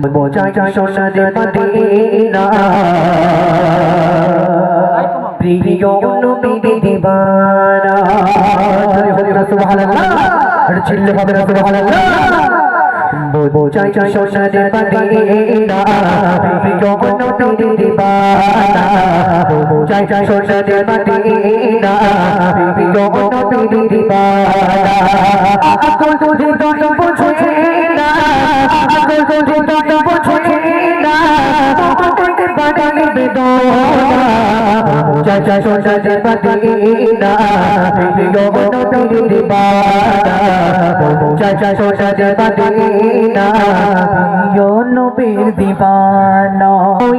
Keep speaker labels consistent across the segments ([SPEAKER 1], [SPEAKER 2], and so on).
[SPEAKER 1] বোঝাই সোনার মদিনা প্রিয় নবীর দিবানা সুবহানাল্লাহ আর চিল্লে হবে না সুবহানাল্লাহ বোঝাই সোনার মদিনা প্রিয় নবীর দিবানা বোঝাই সোনার মদিনা প্রিয় নবীর দিবানা আকল তুঝে তো বুঝে না আকল তুঝে তো বুঝে না তোমাকে বাড়ি বেদনা চাচা সোনার মদিনা প্রিয় নবীর দিবানা চাচা সোনার মদিনা প্রিয় নবীর দিবানা ওই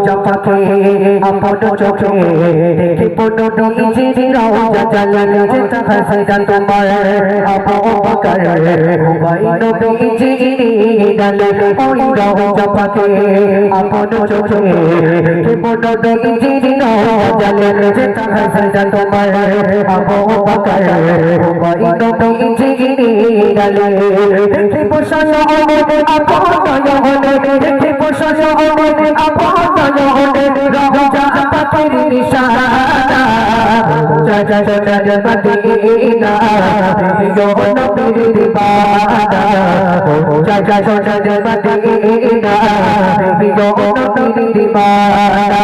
[SPEAKER 1] জপাকে আপন চোখে দেখে পড়ো নিজের রওজা জালালে যেটা হাসিরা তোমার আবু বকর ওই নবীজি ডালে ওই জপাকে আপন চোখে দেখে পড়ো নিজের রওজা জালালে যেটা হাসিরা তোমার আবু বকর ওই নবীজি ডালে দেখে বসা হবে আপন হলে দেখে বসা হবে আপন হলে রওজা পাকের নিশানা চাচা সোনার মদিনা প্রিয় নবীর দিবানা চাচা সোনার মদিনা প্রিয় নবীর দিবানা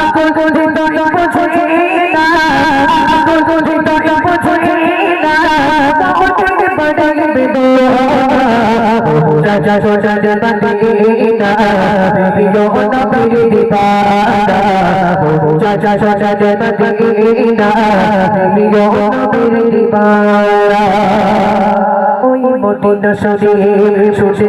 [SPEAKER 1] আকল তুঝে তো বুঝে না আকল তুঝে তো বুঝে না তোমাকে বাড়ি বেদনা চাচা সোনার মদিনা প্রিয় নবীর দিবানা চাচা সোনার মদিনা প্রিয় নবীর দিবানা ওই মদিনা শরীফ